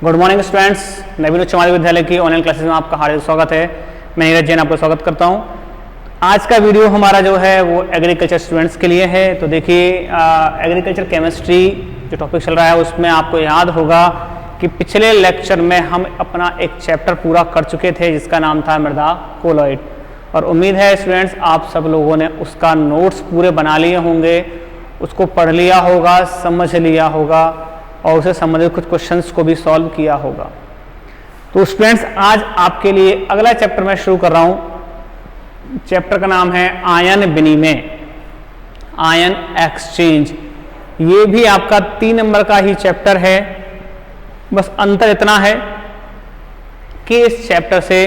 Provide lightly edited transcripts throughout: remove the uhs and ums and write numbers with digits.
Good morning students, नवीन उच्च माध्यमिक विद्यालय की ऑनलाइन क्लासेस में आपका हार्दिक स्वागत है। मैं नीरज जैन आपका स्वागत करता हूं। आज का वीडियो हमारा जो है वो एग्रीकल्चर स्टूडेंट्स के लिए है। तो देखिए, एग्रीकल्चर केमिस्ट्री जो टॉपिक चल रहा है उसमें आपको याद होगा कि पिछले लेक्चर में हम अपना एक चैप्टर पूरा कर चुके थे जिसका नाम था मृदा कोलॉइड। और उम्मीद है स्टूडेंट्स आप सब लोगों ने उसका नोट्स पूरे बना लिए होंगे, उसको पढ़ लिया होगा, समझ लिया होगा और उससे संबंधित कुछ क्वेश्चंस को भी सॉल्व किया होगा। तो स्टूडेंट्स, आज आपके लिए अगला चैप्टर मैं शुरू कर रहा हूं। चैप्टर का नाम है आयन विनिमय, आयन एक्सचेंज। ये भी आपका 3 नंबर का ही चैप्टर है। बस अंतर इतना है कि इस चैप्टर से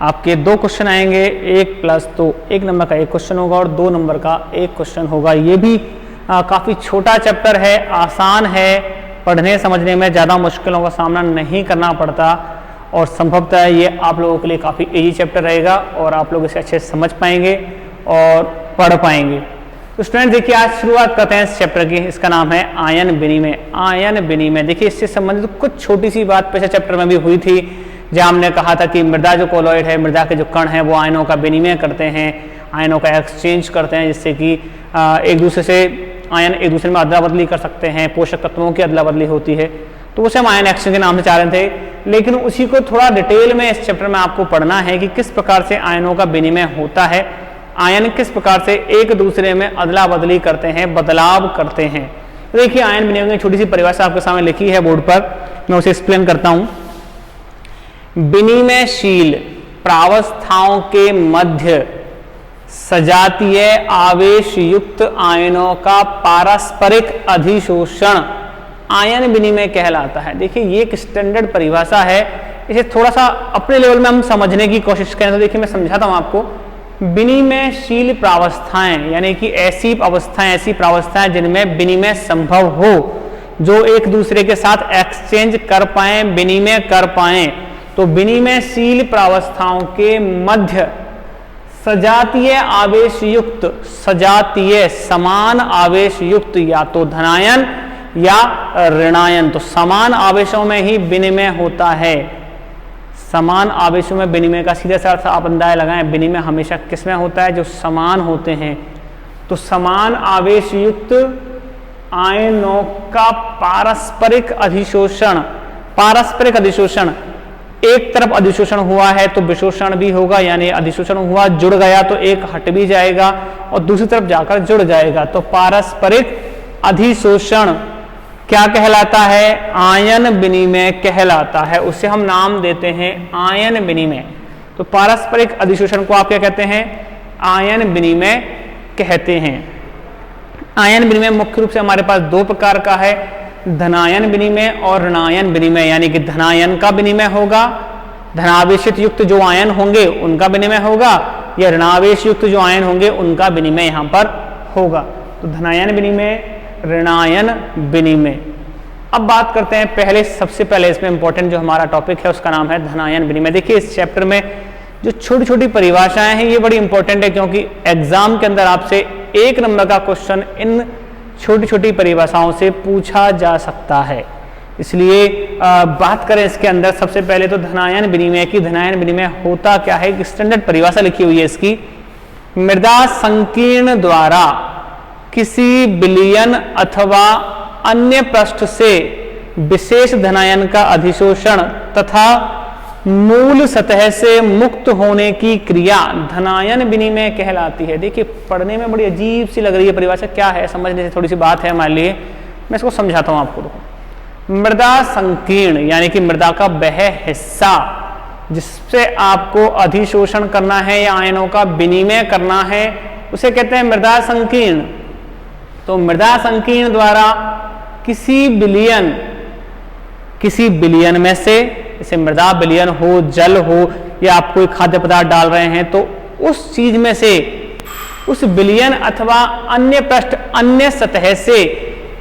आपके 2 क्वेश्चन आएंगे, 1 प्लस 2, 1 नंबर का 1 क्वेश्चन होगा और 2 नंबर का 1 क्वेश्चन होगा। ये भी काफ़ी छोटा चैप्टर है, आसान है, पढ़ने समझने में ज़्यादा मुश्किलों का सामना नहीं करना पड़ता और संभवतः ये आप लोगों के लिए काफ़ी इजी चैप्टर रहेगा और आप लोग इसे अच्छे से समझ पाएंगे और पढ़ पाएंगे। तो स्टूडेंट देखिए, आज शुरुआत करते हैं इस चैप्टर की। इसका नाम है आयन विनिमय। आयन विनिमय देखिए, इससे संबंधित कुछ छोटी सी बात पिछले चैप्टर में भी हुई थी, जहाँ हमने कहा था कि मृदा जो कोलॉइड है, मृदा के जो कण हैं वो आयनों का विनिमय करते हैं, आयनों का एक्सचेंज करते हैं, जिससे कि एक दूसरे से आयन एक दूसरे में अदला बदली कर सकते हैं, पोषक तत्वों की अदला बदली होती है। तो उसे हम आयन एक्सचेंज के नाम से चाह रहे थे, लेकिन उसी को थोड़ा डिटेल में इस चैप्टर में आपको पढ़ना है कि किस प्रकार से आयनों का विनिमय होता है, आयन किस प्रकार से एक दूसरे में अदला बदली करते हैं, बदलाव करते हैं। तो देखिए, आयन विनिमय की छोटी सी परिभाषा आपके सामने लिखी है बोर्ड पर, मैं उसे एक्सप्लेन करता हूं। विनिमयशील प्रावस्थाओं के मध्य सजातीय आवेश युक्त आयनों का पारस्परिक अधिशोषण आयन विनिमय कहलाता है। देखिए, ये एक स्टैंडर्ड परिभाषा है, इसे थोड़ा सा अपने लेवल में हम समझने की कोशिश करें तो देखिए मैं समझाता हूं आपको। विनिमयशील प्रावस्थाएं यानी कि ऐसी अवस्थाएं, ऐसी प्रावस्थाएं जिनमें विनिमय संभव हो, जो एक दूसरे के साथ एक्सचेंज कर पाए, विनिमय कर पाए। तो विनिमयशील प्रावस्थाओं के मध्य सजातीय आवेश युक्त, सजातीय समान आवेश युक्त, या तो धनायन या ऋणायन, तो समान आवेशों में ही विनिमय होता है। समान आवेशों में विनिमय का सीधा सा अर्थ आप अंदाजा लगाएं, विनिमय हमेशा किसमें होता है? जो समान होते हैं। तो समान आवेश युक्त आयनों का पारस्परिक अधिशोषण, पारस्परिक अधिशोषण, एक तरफ अधिशोषण हुआ है तो विशोषण भी होगा, यानी अधिशोषण हुआ, जुड़ गया तो एक हट भी जाएगा और दूसरी तरफ जाकर जुड़ जाएगा। तो पारस्परिक अधिशोषण क्या कहलाता है? आयन विनिमय कहलाता है। उसे हम नाम देते हैं आयन विनिमय। तो पारस्परिक अधिशोषण को आप क्या कहते हैं? आयन विनिमय कहते हैं। आयन विनिमय मुख्य रूप से हमारे पास 2 प्रकार का है, धनायन विनिमय और ऋणायन विनिमय। यानी कि धनायन का विनिमय होगा, धनावेशित युक्त जो आयन होंगे उनका विनिमय होगा, या ऋणावेश युक्त जो आयन होंगे उनका विनिमय यहाँ पर होगा। तो धनायन विनिमय, ऋणायन विनिमय। अब बात करते हैं पहले, सबसे पहले इसमें इंपॉर्टेंट जो हमारा टॉपिक है उसका नाम है धनायन विनिमय। देखिए, इस चैप्टर में जो छोटी छोटी परिभाषाएं हैं ये बड़ी इंपॉर्टेंट है, क्योंकि एग्जाम के अंदर आपसे 1 नंबर का क्वेश्चन इन छोटी छोटी परिभाषाओं से पूछा जा सकता है। इसलिए बात करें इसके अंदर सबसे पहले तो धनायन विनिमय की। धनायन विनिमय होता क्या है? एक स्टैंडर्ड परिभाषा लिखी हुई है इसकी। मृदा संकीर्ण द्वारा किसी विलयन अथवा अन्य पृष्ठ से विशेष धनायन का अधिशोषण तथा मूल सतह से मुक्त होने की क्रिया धनायन विनिमय कहलाती है। देखिए, पढ़ने में बड़ी अजीब सी लग रही है परिभाषा, क्या है समझने से थोड़ी सी बात है हमारे लिए। मैं इसको समझाता हूं आपको। देखो, मृदा संकीर्ण यानी कि मृदा का वह हिस्सा जिससे आपको अधिशोषण करना है या आयनों का विनिमय करना है उसे कहते हैं मृदा संकीर्ण। तो मृदा संकीर्ण द्वारा किसी विलयन में से, जैसे मृदा विलयन हो, जल हो, या आप कोई खाद्य पदार्थ डाल रहे हैं तो उस चीज में से, उस विलयन अथवा अन्य पृष्ठ, अन्य सतह से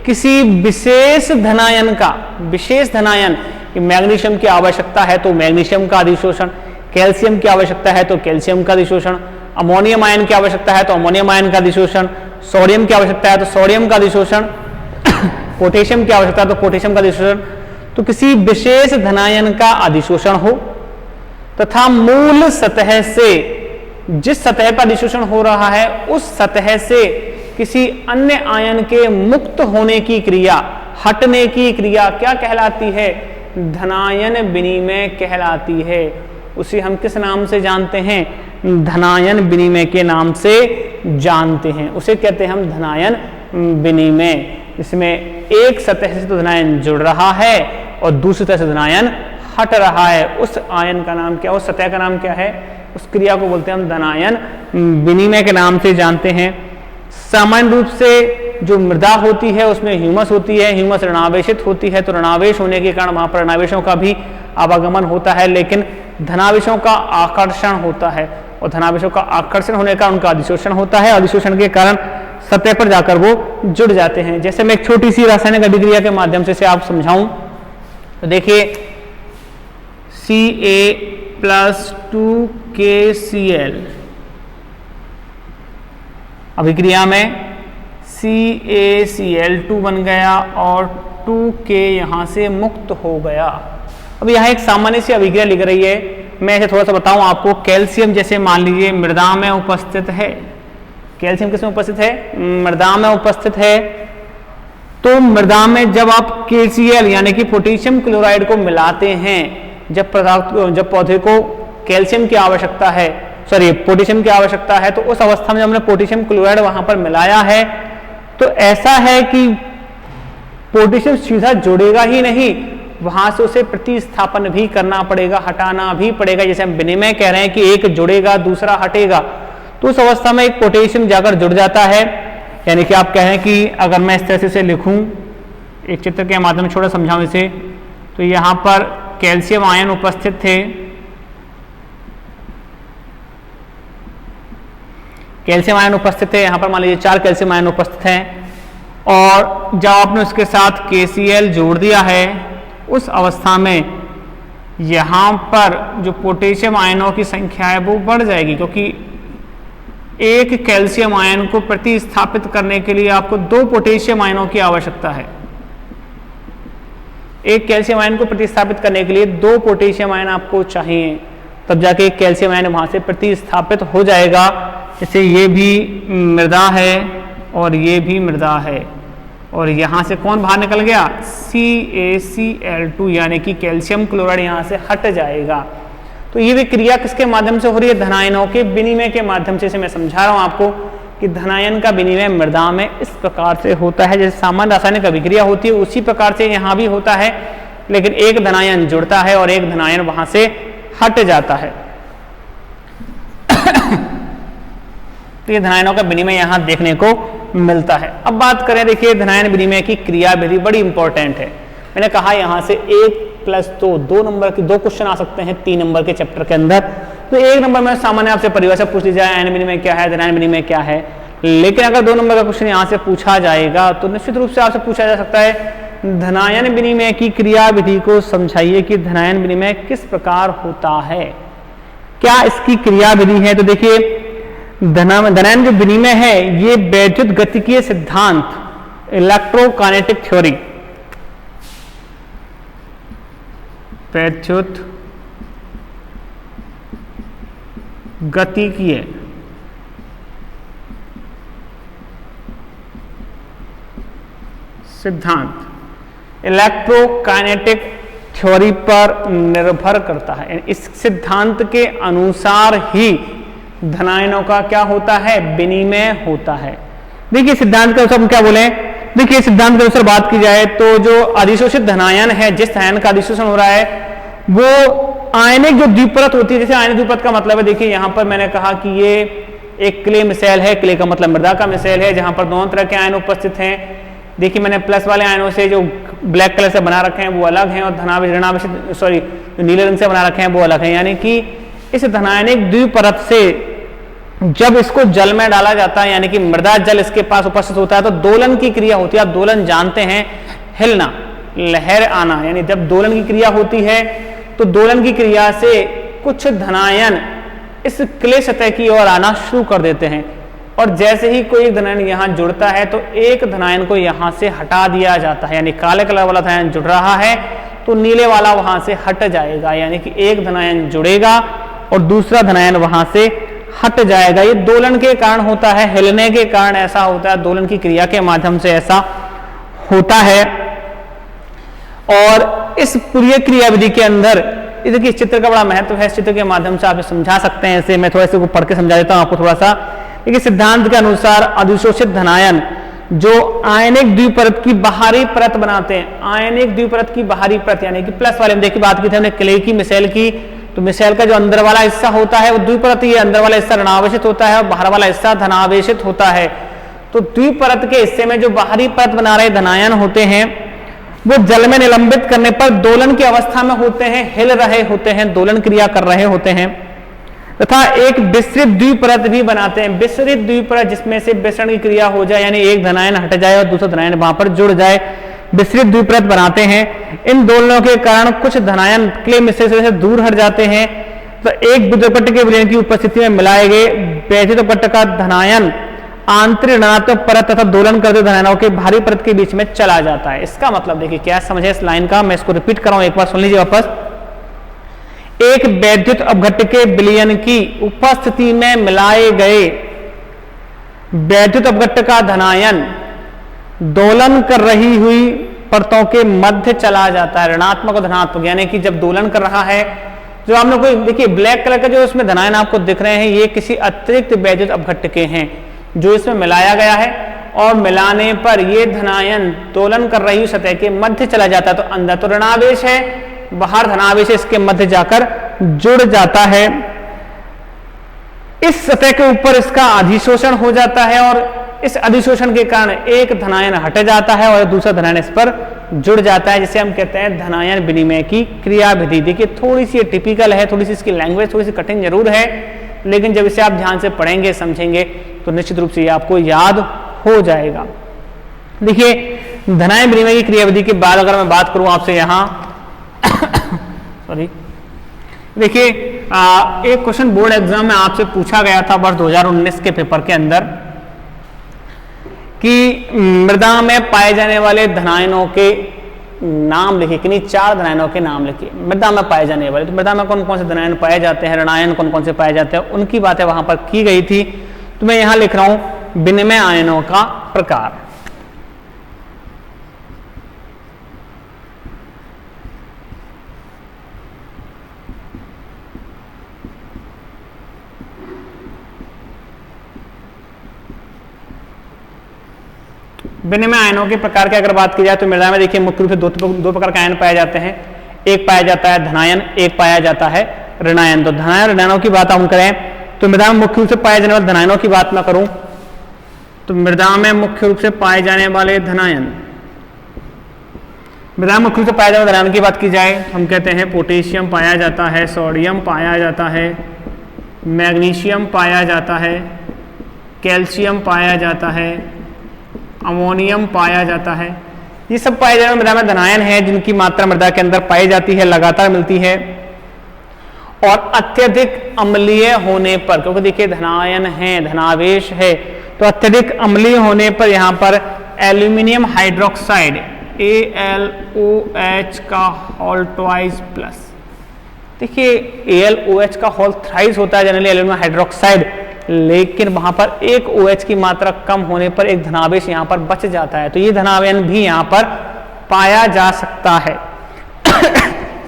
किसी विशेष धनायन का, विशेष धनायन, मैग्नीशियम की आवश्यकता है तो मैग्नीशियम का अधिशोषण, कैल्शियम की आवश्यकता है तो कैल्शियम का अधिशोषण, अमोनियम आयन की आवश्यकता है तो अमोनियम आयन का अधिशोषण, सोडियम की आवश्यकता है तो सोडियम का अधिशोषण, पोटेशियम की आवश्यकता है तो पोटेशियम का अधिशोषण। तो किसी विशेष धनायन का अधिशोषण हो तथा मूल सतह से, जिस सतह पर अधिशोषण हो रहा है उस सतह से किसी अन्य आयन के मुक्त होने की क्रिया, हटने की क्रिया क्या कहलाती है? धनायन विनिमय कहलाती है। उसे हम किस नाम से जानते हैं? धनायन विनिमय के नाम से जानते हैं। उसे कहते हैं हम धनायन विनिमय। इसमें एक सतह से तो धनायन जुड़ रहा है और दूसरी तरह से धनायन हट रहा है। उस आयन का नाम क्या, उस सतह का नाम क्या है? उस क्रिया को बोलते हैं हम धनायन विनिमय के नाम से जानते हैं। सामान्य रूप से जो मृदा होती है उसमें ह्यूमस होती है, ह्यूमस ऋणावेशित होती है, तो ऋणावेश होने के कारण वहां पर ऋणावेशों का भी आवागमन होता है, लेकिन धनावेशों का आकर्षण होता है और धनावेशों का आकर्षण होने का उनका अधिशोषण होता है। अधिशोषण के कारण सतह पर जाकर वो जुड़ जाते हैं। जैसे मैं एक छोटी सी रासायनिक अभिक्रिया के माध्यम से इसे आप समझाऊं तो देखिए Ca+2KCl अभिक्रिया में CaCl2 बन गया और 2K यहां से मुक्त हो गया। अब यहाँ एक सामान्य सी अभिक्रिया लिख रही है, मैं इसे थोड़ा सा बताऊं आपको। कैल्शियम जैसे मान लीजिए मृदा में उपस्थित है, कैल्शियम किसमें उपस्थित है? मृदा में उपस्थित है। तो मृदा में जब आप KCl यानी कि पोटेशियम क्लोराइड को मिलाते हैं, जब पौधे को कैल्शियम की आवश्यकता है, पोटेशियम की आवश्यकता है, तो उस अवस्था में जब हमने पोटेशियम क्लोराइड वहां पर मिलाया है तो ऐसा है कि पोटेशियम सीधा जुड़ेगा ही नहीं, वहां से उसे प्रतिस्थापन भी करना पड़ेगा, हटाना भी पड़ेगा। जैसे हम विनिमय कह रहे हैं कि एक जुड़ेगा दूसरा हटेगा, तो उस अवस्था में एक पोटेशियम जाकर जुड़ जाता है। यानी कि आप कह रहे हैं कि अगर मैं इस तरह से लिखूं, एक चित्र के माध्यम से थोड़ा समझाऊं इसे, तो यहां पर कैल्शियम आयन उपस्थित थे, कैल्शियम आयन उपस्थित है, यहाँ पर मान लीजिए 4 कैल्शियम आयन उपस्थित हैं, और जब आपने उसके साथ KCl जोड़ दिया है उस अवस्था में यहाँ पर जो पोटेशियम आयनों की संख्या है वो बढ़ जाएगी, क्योंकि एक कैल्शियम आयन को प्रतिस्थापित करने के लिए आपको 2 पोटेशियम आयनों की आवश्यकता है। एक कैल्शियम आयन को प्रतिस्थापित करने के लिए 2 पोटेशियम आयन आपको चाहिए, तब जाके एक कैल्शियम आयन वहां से प्रतिस्थापित हो जाएगा। जैसे ये भी मृदा है और ये भी मृदा है, और यहाँ से कौन बाहर निकल गया? CaCl2 यानी कि कैल्शियम क्लोराइड यहाँ से हट जाएगा। तो ये भी क्रिया किसके माध्यम से हो रही है? धनायनों के विनिमय के माध्यम से। मैं समझा रहा हूँ आपको कि धनायन का विनिमय मृदा में इस प्रकार से होता है, जैसे सामान्य रासायनिक अभिक्रिया होती है उसी प्रकार से यहाँ भी होता है, लेकिन एक धनायन जुड़ता है और एक धनायन वहां से हट जाता है। तो ये धनायनों का विनिमय यहाँ देखने को मिलता है। अब बात करें, देखिए धनायन विनिमय की क्रिया विधि बड़ी इंपॉर्टेंट है। मैंने कहा यहाँ से 1+2 नंबर के 2 क्वेश्चन आ सकते हैं 3 नंबर के चैप्टर के अंदर। तो 1 नंबर में सामान्य आपसे परिभाषा पूछ ली जाए, आयन विनिमय क्या है, धनायन विनिमय क्या है। लेकिन अगर 2 नंबर का क्वेश्चन यहाँ से पूछा जाएगा तो निश्चित रूप से आपसे पूछा जा सकता है धनायन विनिमय की क्रिया विधि को समझाइए कि धनायन विनिमय किस प्रकार होता है, क्या इसकी क्रिया विधि है। तो देखिए धनायन जो विनिमय है ये वैद्युत गतिकीय सिद्धांत, इलेक्ट्रोकाइनेटिक थ्योरी, वैद्युत गतिकीय सिद्धांत, इलेक्ट्रोकाइनेटिक थ्योरी पर निर्भर करता है। इस सिद्धांत के अनुसार ही धनायनों का क्या होता है? विनिमय होता है। देखिए सिद्धांत के अनुसार हम क्या बोले, देखिए सिद्धांत के अनुसार बात की जाए तो जो अधिशोषित धनायन है, जिस धनायन का अधिशोषण हो रहा है वो आयनिक जो द्विपरत होती है। जैसे आयनिक द्विपरत का मतलब है, देखिए यहाँ पर मैंने कहा कि ये एक क्ले मिसाइल है, क्ले का मतलब मृदा का मिसाइल है, जहां पर दोनों तरह के आयन उपस्थित हैं। देखिए मैंने प्लस वाले आयनों से जो ब्लैक कलर से बना रखे हैं वो अलग हैं, और नीले रंग से बना रखे हैं वो अलग हैं। यानी कि इस धनायनिक द्विपरत से जब इसको जल में डाला जाता है, यानी कि मृदा जल इसके पास उपस्थित होता है, तो दोलन की क्रिया होती है। आप दोलन जानते हैं, हिलना, लहर आना, यानी जब दोलन की क्रिया होती है तो दोलन की क्रिया से कुछ धनायन इस क्ले सतह की ओर आना शुरू कर देते हैं, और जैसे ही कोई एक धनायन यहाँ जुड़ता है तो एक धनायन को यहाँ से हटा दिया जाता है। यानी काले कलर वाला धनायन जुड़ रहा है तो नीले वाला वहां से हट जाएगा, यानी कि एक धनायन जुड़ेगा और दूसरा धनायन वहां से हट जाएगा। ये दोलन के कारण होता है, हिलने के कारण ऐसा होता है, दोलन की क्रिया के माध्यम से ऐसा होता है। और इस पूरी क्रिया विधि के अंदर देखिए इस चित्र का बड़ा महत्व है, इस चित्र के माध्यम से आप समझा सकते हैं। इसे मैं थोड़ा सा पढ़ के समझा देता हूं आपको थोड़ा सा। देखिए सिद्धांत के अनुसार अधिशोषित धनायन जो आयनिक द्विपरत की बाहरी परत बनाते हैं, आयनिक द्विपरत की बाहरी परत यानी कि प्लस वाले, देखिए बात की थी हमने क्ले की, मिसाइल की, तो मिसाइल का जो अंदर वाला हिस्सा होता है वो द्विपरत ही है, अंदर वाला हिस्सा ऋणावेशित होता है और बाहर वाला हिस्सा धनावेशित होता है। तो द्विपरत के हिस्से में जो बाहरी परत बना रहे धनायन होते हैं वो जल में निलंबित करने पर दोलन की अवस्था में होते हैं, हिल रहे होते हैं, दोलन क्रिया कर रहे होते हैं, तथा एक विसरित द्विपरत भी बनाते हैं। विसरित द्विपरत जिसमें से विसरण की क्रिया हो जाए, यानी एक धनायन हट जाए और दूसरा धनायन वहां पर जुड़ जाए, विसरित द्विपरत बनाते हैं। इन दोलनों के कारण कुछ धनायन क्ले मिश्रण से दूर हट जाते हैं, तो एक विद्युतपट्ट के विलयन की उपस्थिति में मिलाए गए वैद्युतपट्ट का धनायन आंतरिक ऋणात्मक परत तथा दोलन करते धनायनों के भारी परत के बीच में चला जाता है। इसका मतलब देखिए क्या समझे इस लाइन का, मैं इसको रिपीट कर रहा हूं, एक बार सुन लीजिए वापस। एक वैद्युत अपघट्ट के विलयन की उपस्थिति में मिलाए गए वैद्युत अपघट्ट का धनायन दोलन कर रही हुई परतों के मध्य चला जाता है, ऋणात्मक और धनात्मक, यानी कि जब दोलन कर रहा है, जो आपने कोई देखिए ब्लैक कलर का जो इसमें धनायन आपको दिख रहे हैं, ये किसी अतिरिक्त वैद्युत अपघट्ट के हैं जो इसमें मिलाया गया है, और मिलाने पर ये धनायन दोलन कर रही सतह के मध्य चला जाता है। तो अंदर तो ऋणावेश है, बाहर धनावेश है, इसके मध्य जाकर जुड़ जाता है। इस सतह के ऊपर इसका अधिशोषण हो जाता है और इस अधिशोषण के कारण एक धनायन हट जाता है और दूसरा धनायन इस पर जुड़ जाता है, जिसे हम कहते हैं धनायन विनिमय की क्रिया विधि। देखिए थोड़ी सी टिपिकल है, थोड़ी सी इसकी लैंग्वेज थोड़ी सी कठिन जरूर है, लेकिन जब इसे आप ध्यान से पढ़ेंगे समझेंगे तो निश्चित रूप से ये आपको याद हो जाएगा। देखिए धनायन विनिमय की क्रिया विधि के बाद अगर मैं बात करूं आपसे यहां सॉरी, देखिए एक क्वेश्चन बोर्ड एग्जाम में आपसे पूछा गया था वर्ष 2019 के पेपर के अंदर कि मृदा में पाए जाने वाले धनायनों के नाम लिखिए, किन्हीं 4 धनायनों के नाम लिखिए मृदा में पाए जाने वाले। तो मृदा में कौन कौन से धनायन पाए जाते हैं, ऋणायन कौन कौन से पाए जाते हैं, उनकी बातें वहां पर की गई थी। तो मैं यहां लिख रहा हूं विनिमय आयनों का प्रकार। विनिमय आयनों के प्रकार की अगर बात की जाए तो मृदा में देखिए मुख्य रूप से दो प्रकार के आयन पाए जाते हैं। एक पाया जाता है धनायन, एक पाया जाता है ऋणायन। तो धनायन ऋणायनों की बात हम करें तो मृदा में मुख्य रूप से पाए जाने वाले धनायनों की बात मैं करूं तो मृदा में मुख्य रूप से पाए जाने वाले धनायन, मृदा में मुख्य रूप से पाए जाने वाले धनायन की बात की जाए हम कहते हैं पोटेशियम पाया जाता है, सोडियम पाया जाता है, मैग्नीशियम पाया जाता है, कैल्शियम पाया जाता है, अमोनियम पाया जाता है। ये सब पाए जाने वाले मृदा में धनायन है जिनकी मात्रा मृदा के अंदर पाई जाती है, लगातार मिलती है। और अत्यधिक अम्लीय होने पर, क्योंकि देखिए धनायन है, धनावेश है, तो अत्यधिक अम्लीय होने पर यहाँ पर एल्यूमिनियम हाइड्रोक्साइड AlOH का होल ट्वाइस प्लस, देखिए AlOH का होल थ्राइस होता है जनरली एल्यूमिनियम हाइड्रोक्साइड, लेकिन वहां पर एक OH की मात्रा कम होने पर एक धनावेश यहां पर बच जाता है, तो ये धनायन भी यहां पर पाया जा सकता है।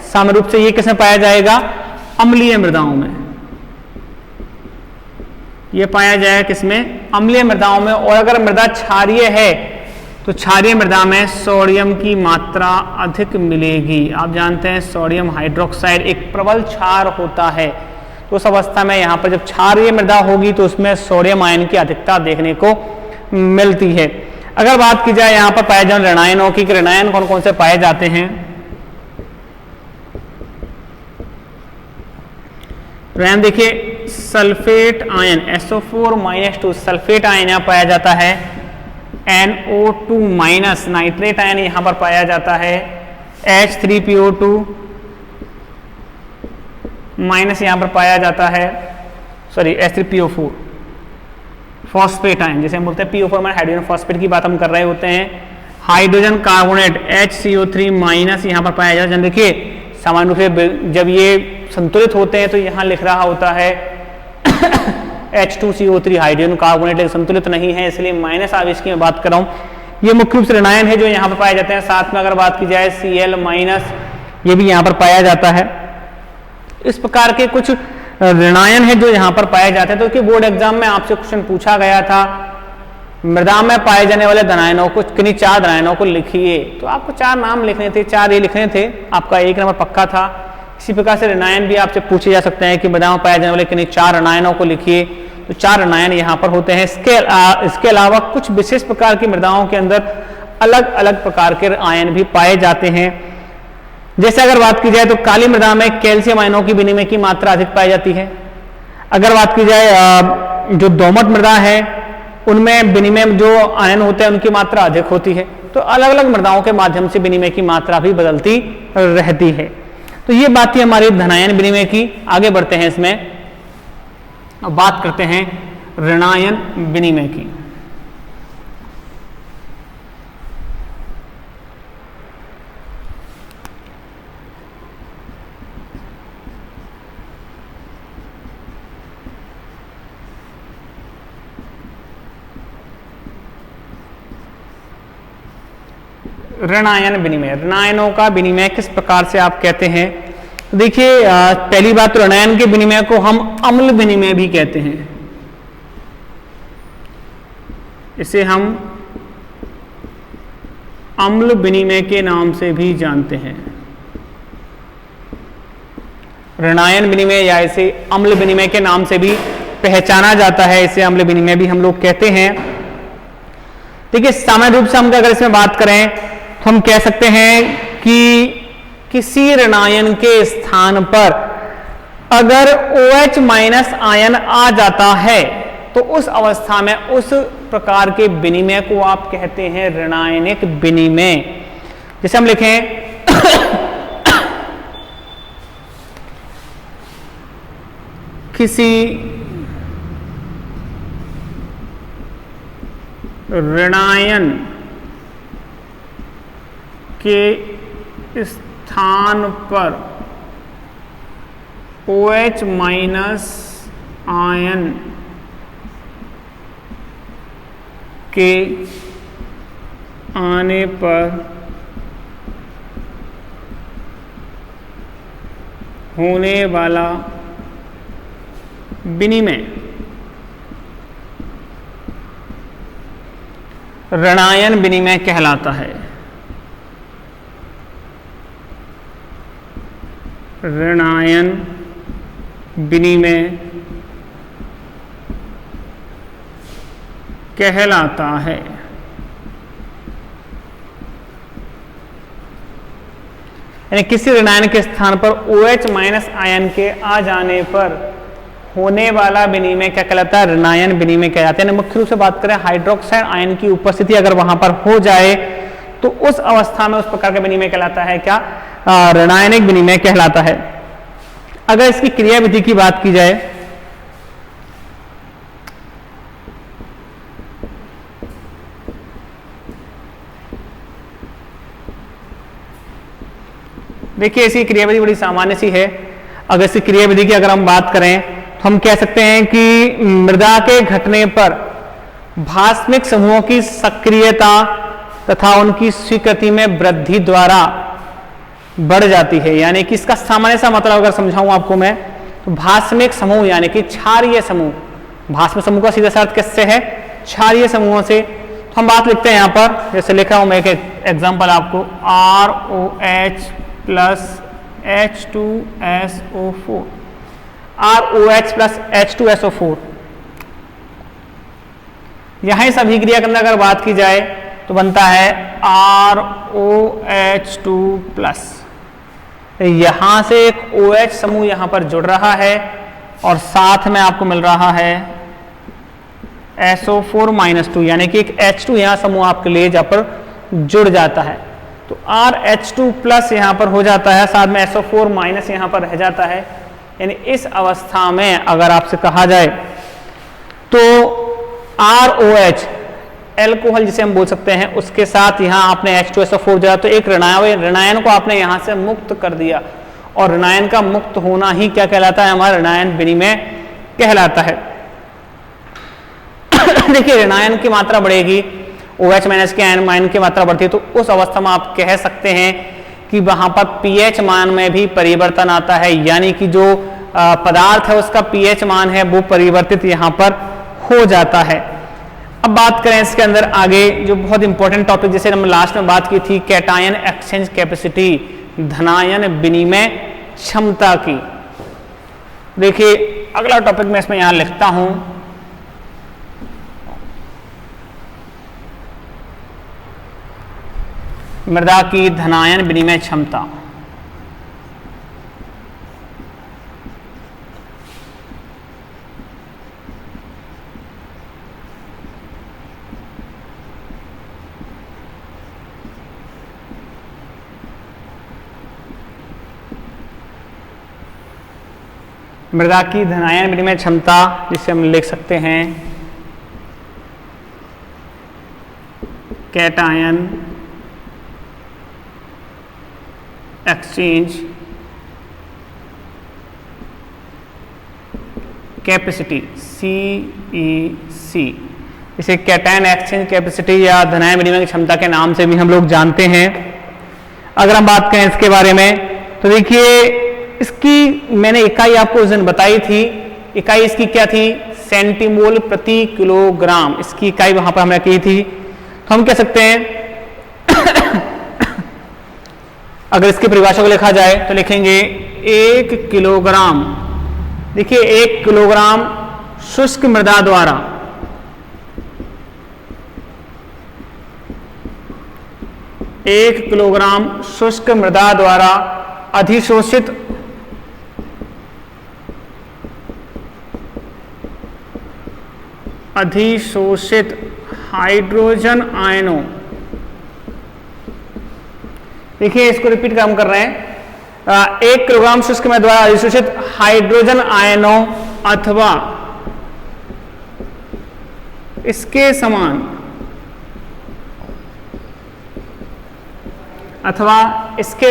सामान्य रूप से ये किसमें पाया जाएगा, अम्लीय मृदाओं में, ये पाया जाएगा किसमें, अम्लीय मृदाओं में। और अगर मृदा क्षारीय है तो क्षारीय मृदा में सोडियम की मात्रा अधिक मिलेगी। आप जानते हैं सोडियम हाइड्रोक्साइड एक प्रबल क्षार होता है, तो उस अवस्था में यहाँ पर जब क्षारीय मृदा होगी तो उसमें सोडियम आयन की अधिकता देखने को मिलती है। अगर बात की जाए यहाँ पर पाए जाने ऋणायनों की, ऋणायन कौन कौन से पाए जाते हैं, ऋणायन देखिए sulphate ion SO4-2 sulphate ion यहाँ पाया जाता है, NO2- नाइट्रेट आयन यहाँ पर पाया जाता है, H3PO2 माइनस यहां पर पाया जाता है, सॉरी H3PO4 फॉस्फेट आयन जिसे हम बोलते हैं PO4 हाइड्रोजन फॉस्फेट की बात हम कर रहे होते हैं। हाइड्रोजन कार्बोनेट HCO3 माइनस यहाँ पर पाया जाता है। देखिए सामान्य रूप से जब ये संतुलित होते हैं तो यहाँ लिख रहा होता है H2CO3 हाइड्रोजन कार्बोनेट, संतुलित नहीं है इसलिए माइनस आवेश की मैं बात कर रहा हूँ। ये मुख्य रूप से ऋणायन है जो यहाँ पर पाए जाते हैं। साथ में अगर बात की जाए Cl माइनस, ये भी यहाँ पर पाया जाता है। इस प्रकार के कुछ ऋणायन है जो यहाँ पर पाए जाते हैं। तो कि बोर्ड एग्जाम में आपसे क्वेश्चन पूछा गया था मृदा में पाए जाने वाले धनायनों को, किन्हीं 4 धनायनों को लिखिए, तो आपको 4 नाम लिखने थे, 4 ये लिखने थे, आपका 1 नंबर पक्का था। इसी प्रकार से ऋणायन भी आपसे पूछे जा सकते हैं कि मृदा में पाए जाने वाले किन्हीं 4 ऋणायनों को लिखिए, तो 4 ऋणायन यहाँ पर होते हैं। इसके अलावा कुछ विशेष प्रकार की मृदाओं के अंदर अलग अलग प्रकार के आयन भी पाए जाते हैं। जैसे अगर बात की जाए तो काली मृदा में कैल्शियम आयनों की विनिमय की मात्रा अधिक पाई जाती है। अगर बात की जाए जो दोमट मृदा है उनमें विनिमय जो आयन होते हैं उनकी मात्रा अधिक होती है। तो अलग अलग मृदाओं के माध्यम से विनिमय की मात्रा भी बदलती रहती है। तो ये बात थी हमारी धनायन विनिमय की। आगे बढ़ते हैं, इसमें अब बात करते हैं ऋणायन विनिमय की। ऋणायन विनिमय, ऋणायनों का विनिमय किस प्रकार से आप कहते हैं? देखिए पहली बात तो ऋणायन के विनिमय को हम अम्ल विनिमय भी कहते हैं। इसे हम अम्ल विनिमय के नाम से भी जानते हैं। ऋणायन विनिमय या इसे अम्ल विनिमय के नाम से भी पहचाना जाता है। इसे अम्ल विनिमय भी हम लोग कहते हैं। देखिए सामान्य रूप से हम अगर इसमें बात करें तो हम कह सकते हैं कि किसी ऋणायन के स्थान पर अगर OH माइनस आयन आ जाता है तो उस अवस्था में उस प्रकार के विनिमय को आप कहते हैं ऋणायनिक विनिमय। जैसे हम लिखें किसी ऋणायन के स्थान पर OH माइनस आयन के आने पर होने वाला विनिमय ऋणायन विनिमय कहलाता है। ऋणायन विनिमय कहलाता है। यानी किसी ऋणायन के स्थान पर OH माइनस आयन के आ जाने पर होने वाला विनिमय क्या कहलाता है? ऋणायन विनिमय कहलाता है। मुख्य रूप से बात करें हाइड्रोक्साइड आयन की उपस्थिति अगर वहां पर हो जाए तो उस अवस्था में उस प्रकार का विनिमय कहलाता है क्या? ऋणायनिक विनिमय कहलाता है। अगर इसकी क्रियाविधि की बात की जाए देखिए इसकी क्रियाविधि बड़ी सामान्य सी है। अगर इसकी क्रियाविधि की अगर हम बात करें तो हम कह सकते हैं कि मृदा के घटने पर भास्मिक समूहों की सक्रियता तथा उनकी स्वीकृति में वृद्धि द्वारा बढ़ जाती है। यानी कि इसका सामान्य सा मतलब अगर समझाऊं आपको मैं तो भास्मिक समूह यानी कि क्षारीय समूह, भास्मिक समूह का सीधा अर्थ किससे है? क्षारीय समूहों से। तो हम बात लिखते हैं यहां पर, जैसे लिख रहा हूं मैं एक एग्जांपल आपको, ROH plus H2SO4, ROH plus H2SO4। यहां इस अभिक्रिया के अंदर अगर बात की जाए तो बनता है ROH2 प्लस। यहां से एक OH समूह यहां पर जुड़ रहा है और साथ में आपको मिल रहा है SO4 माइनस 2, यानी कि एक H2 यहां समूह आपके लिए जहां पर जुड़ जाता है। तो RH2 प्लस यहां पर हो जाता है, साथ में SO4 माइनस यहां पर रह जाता है। यानी इस अवस्था में अगर आपसे कहा जाए तो ROH एल्कोहल जिसे हम बोल सकते हैं, उसके साथ यहाँ आपने H2SO4 जोड़ा तो एक ऋणायन को आपने यहाँ से मुक्त कर दिया, और ऋणायन का मुक्त होना ही क्या कहलाता है, हमारा ऋणायन विनिमय कहलाता है। देखिए ऋणायन की मात्रा बढ़ेगी, OH माइनस के आयन की मात्रा बढ़ती है, तो उस अवस्था में आप कह सकते हैं कि वहां पर pH मान में भी परिवर्तन आता है, यानी कि जो पदार्थ है उसका pH मान है वो परिवर्तित यहाँ पर हो जाता है। अब बात करें इसके अंदर आगे जो बहुत इंपॉर्टेंट टॉपिक जिसे हम लास्ट में बात की थी, कैटायन एक्सचेंज कैपेसिटी, धनायन विनिमय क्षमता की। देखिए अगला टॉपिक मैं इसमें यहां लिखता हूं, मृदा की धनायन विनिमय क्षमता। मृदा की धनायन विनिमय क्षमता जिसे हम लिख सकते हैं कैटायन एक्सचेंज कैपेसिटी, CEC, इसे कैटायन एक्सचेंज कैपेसिटी या धनायन विनिमय क्षमता के नाम से भी हम लोग जानते हैं। अगर हम बात करें इसके बारे में तो देखिए इसकी मैंने इकाई आपको उस दिन बताई थी, इकाई इसकी क्या थी, सेंटीमोल प्रति किलोग्राम, इसकी इकाई वहां पर हमने की थी। तो हम कह सकते हैं अगर इसकी परिभाषा को लिखा जाए तो लिखेंगे 1 किलोग्राम, देखिए 1 किलोग्राम शुष्क मृदा द्वारा एक किलोग्राम शुष्क मृदा द्वारा अधिशोषित हाइड्रोजन आयनों, देखिए इसको रिपीट काम कर रहे हैं, 1 किलोग्राम शुष्क मृदा द्वारा अधिशोषित हाइड्रोजन आयनों अथवा इसके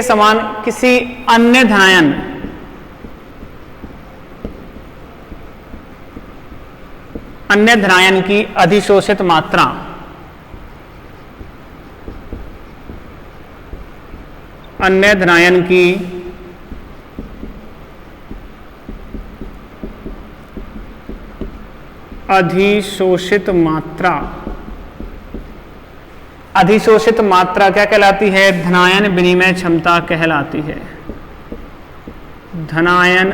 समान किसी अन्य धनायन की अधिशोषित मात्रा, अन्य धनायन की अधिशोषित मात्रा, अधिशोषित मात्रा क्या कहलाती है, धनायन विनिमय क्षमता कहलाती है, धनायन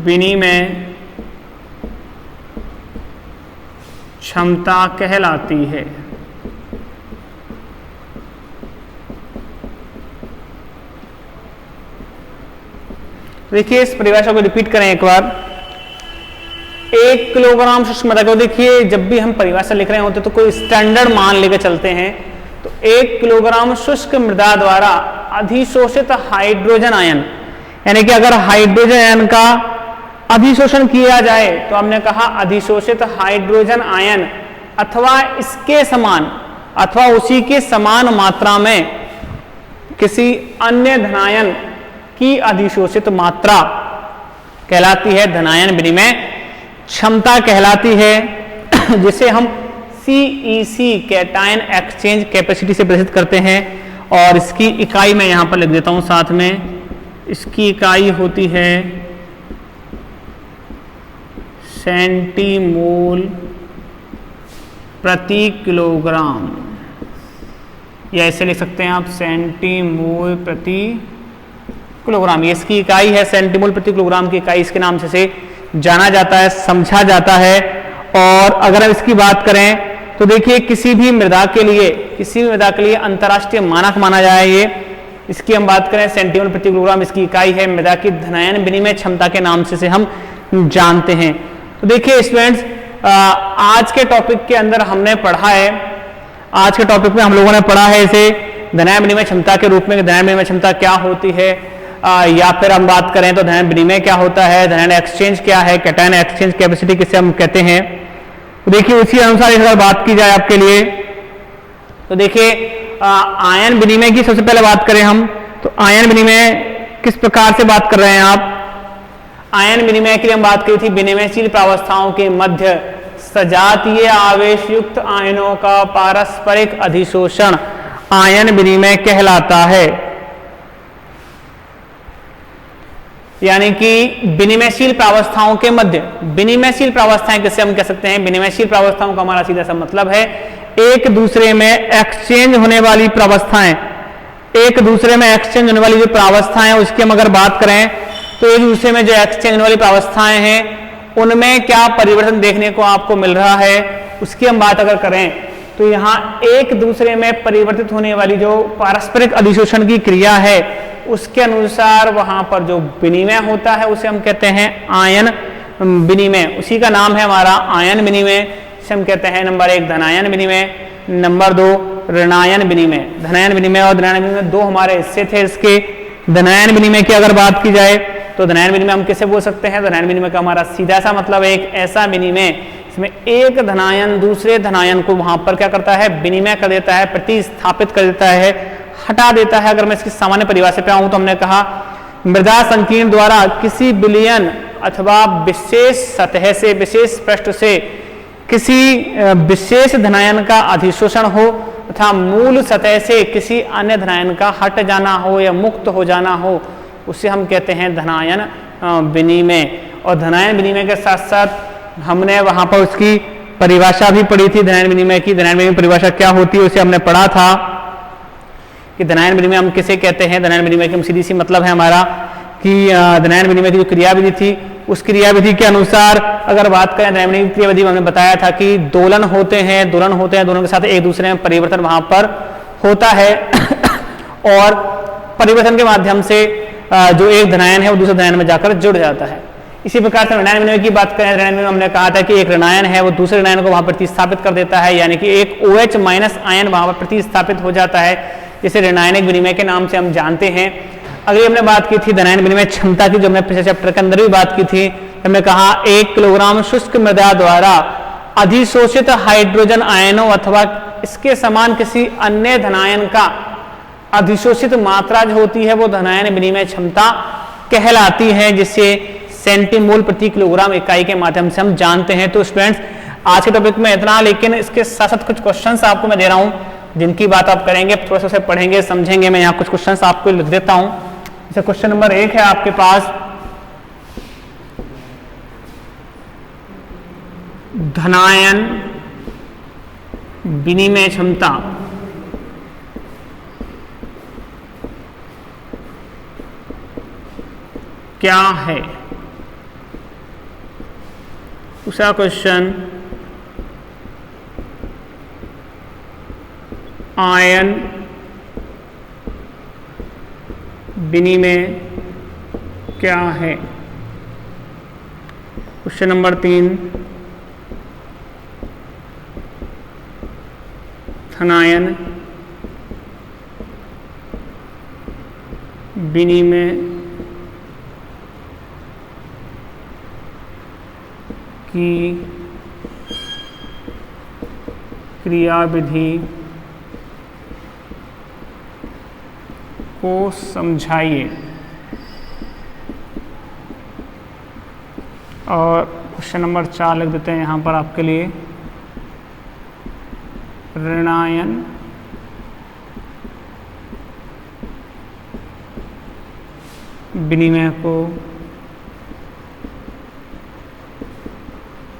विनिमय क्षमता कहलाती है। देखिए इस परिभाषा को रिपीट करें एक बार, 1 किलोग्राम शुष्क मृदा को, देखिए जब भी हम परिभाषा लिख रहे होते तो कोई स्टैंडर्ड मान लेकर चलते हैं, तो 1 किलोग्राम शुष्क मृदा द्वारा अधिशोषित हाइड्रोजन आयन, यानी कि अगर हाइड्रोजन आयन का अधिशोषण किया जाए तो हमने कहा अधिशोषित हाइड्रोजन आयन अथवा इसके समान अथवा उसी के समान मात्रा में किसी अन्य धनायन की अधिशोषित मात्रा कहलाती है धनायन विनिमय क्षमता कहलाती है, जिसे हम CEC कैटायन एक्सचेंज कैपेसिटी से प्रदर्शित करते हैं। और इसकी इकाई मैं यहां पर लिख देता हूं साथ में, इसकी इकाई होती है सेंटीमोल प्रति किलोग्राम, या ऐसे लिख सकते हैं आप सेंटीमोल प्रति किलोग्राम, ये इसकी इकाई है, सेंटीमोल प्रति किलोग्राम की इकाई इसके नाम से जाना जाता है, समझा जाता है। और अगर हम इसकी बात करें तो देखिए किसी भी मृदा के लिए अंतर्राष्ट्रीय मानक माना जाए ये, इसकी हम बात करें सेंटीमोल प्रति किलोग्राम, इसकी इकाई है, मृदा की धनायन विनिमय क्षमता के नाम से हम जानते हैं। तो देखिए स्टूडेंट्स आज के टॉपिक के अंदर हमने पढ़ा है, आज के टॉपिक में हम लोगों ने पढ़ा है इसे धनायन विनिमय क्षमता के रूप में, धनायन विनिमय क्षमता क्या होती है, या फिर हम बात करें तो धनायन विनिमय क्या होता है, धनायन एक्सचेंज क्या है, कैटायन एक्सचेंज कैपेसिटी किसे हम कहते हैं। तो देखिए उसी अनुसार इस बार बात की जाए आपके लिए तो देखिए आयन विनिमय की सबसे पहले बात करें हम, तो आयन विनिमय किस प्रकार से बात कर रहे हैं आप? आयन विनिमय के लिए हम बात की थी, विनिमयशील प्रावस्थाओं के मध्य सजातीय आवेश युक्त आयनों का पारस्परिक अधिशोषण आयन विनिमय कहलाता है। यानी कि विनिमयशील प्रावस्थाओं के मध्य, विनिमयशील प्रावस्थाएं किसे हम कह सकते हैं? विनिमयशील प्रावस्थाओं का हमारा सीधा सा मतलब है एक दूसरे में एक्सचेंज होने वाली प्रावस्थाएं, एक दूसरे में एक्सचेंज होने वाली जो प्रावस्थाएं उसकी हम अगर बात करें तो एक दूसरे में जो एक्सचेंज होने वाली प्रावस्थाएं हैं उनमें क्या परिवर्तन देखने को आपको मिल रहा है, उसकी हम बात अगर करें तो यहाँ एक दूसरे में परिवर्तित होने वाली जो पारस्परिक अधिशोषण की क्रिया है उसके अनुसार वहां पर जो विनिमय होता है उसे हम कहते हैं आयन विनिमय। उसी का नाम है हमारा आयन विनिमय, जिसे हम कहते हैं नंबर 1 धनायन विनिमय, नंबर 2 ऋणायन विनिमय। धनायन विनिमय और ऋणायन विनिमय दो हमारे हिस्से थे इसके। धनायन विनिमय की अगर बात की जाए तो धनायन विनिमय हम किसे बोल सकते हैं? धनायन विनिमय का हमारा सीधा सा मतलब एक ऐसा विनिमय इसमें एक धनायन दूसरे धनायन को वहां पर क्या करता है? विनिमय कर देता है, प्रतिस्थापित कर देता है, हटा देता है। अगर मैं इसकी सामान्य परिभाषा पे आऊं तो हमने कहा मृदा संकीर्ण द्वारा किसी विलयन अथवा विशेष सतह से, विशेष पृष्ठ से किसी विशेष धनायन का अधिशोषण हो तथा मूल सतह से किसी अन्य धनायन का हट जाना हो या मुक्त हो जाना हो, उसे हम कहते हैं धनायन विनिमय। और धनायन विनिमय के साथ साथ हमने वहां पर उसकी परिभाषा भी पढ़ी थी धनायन विनिमय की। धनायन विनिमय परिभाषा क्या होती है उसे हमने पढ़ा था कि धनायन विनिमय हम किसे कहते हैं। धनायन विनिमय की सीधी सी मतलब है हमारा कि धनायन विनिमय की जो क्रियाविधि थी उस क्रियाविधि के अनुसार अगर बात करें, धनायन विनिमय की क्रियाविधि में हमने बताया था कि दोलन होते हैं, दोनों के साथ एक दूसरे में परिवर्तन वहां पर होता है और परिवर्तन के माध्यम से जो एक धनायन है वो दूसरे धनायन में जाकर जुड़ जाता है। इसी प्रकार से ऋणायन विनिमय की बात करें, ऋणायन विनिमय हमने कहा था कि एक ऋणायन है वो दूसरे ऋणायन को वहां पर प्रतिस्थापित कर देता है, यानी कि एक OH- आयन वहां पर प्रतिस्थापित हो जाता है, जिसे ऋणायनिक विनिमय के नाम से हम जानते हैं। अगली हमने बात की थी धनायन विनिमय क्षमता की, जो हमने पिछले चैप्टर के अंदर भी बात की थी। हमने कहा 1 किलोग्राम शुष्क मृदा द्वारा अधिशोषित हाइड्रोजन आयनों अथवा इसके समान किसी अन्य धनायन का अधिशोषित मात्रा जो होती है वो धनायन विनिमय क्षमता कहलाती है, जिसे सेंटीमोल प्रति किलोग्राम इकाई के माध्यम से हम जानते हैं। तो स्टूडेंट्स आज के टॉपिक में इतना, लेकिन इसके साथ साथ कुछ क्वेश्चंस आपको मैं दे रहा हूं जिनकी बात आप करेंगे, थोड़ा सा उसे पढ़ेंगे समझेंगे। मैं यहाँ कुछ क्वेश्चंस आपको लिख देता हूं। जैसे क्वेश्चन नंबर 1 है आपके पास, धनायन विनिमय क्षमता क्या है? दूसरा क्वेश्चन, आयन विनिमय क्या है? क्वेश्चन नंबर 3, धनायन विनिमय की क्रियाविधि को समझाइए। और क्वेश्चन नंबर 4 लिख देते हैं यहाँ पर आपके लिए, ऋणायन विनिमय को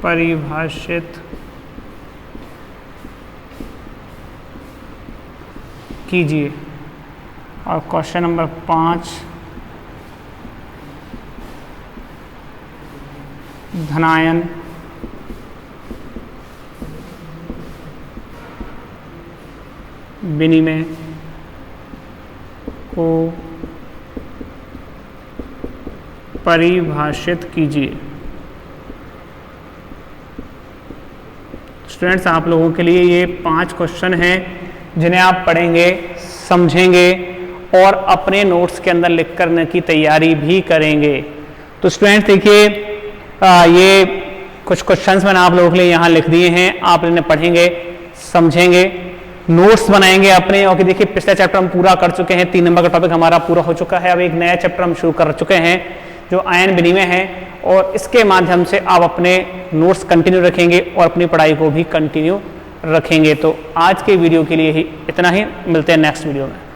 परिभाषित कीजिए। और क्वेश्चन नंबर 5, धनायन विनिमय को परिभाषित कीजिए। स्टूडेंट्स आप लोगों के लिए ये 5 क्वेश्चन हैं जिन्हें आप पढ़ेंगे, समझेंगे और अपने नोट्स के अंदर लिख करने की तैयारी भी करेंगे। तो स्टूडेंट्स देखिए, ये कुछ क्वेश्चंस मैंने आप लोगों के लिए यहाँ लिख दिए हैं, आप इन्हें पढ़ेंगे, समझेंगे, नोट्स बनाएंगे अपने। और देखिए पिछला चैप्टर हम पूरा कर चुके हैं, 3 नंबर का टॉपिक हमारा पूरा हो चुका है। अब एक नया चैप्टर हम शुरू कर चुके हैं जो आयन विनिमय है, और इसके माध्यम से आप अपने नोट्स कंटिन्यू रखेंगे और अपनी पढ़ाई को भी कंटिन्यू रखेंगे। तो आज के वीडियो के लिए ही इतना ही, मिलते हैं नेक्स्ट वीडियो में।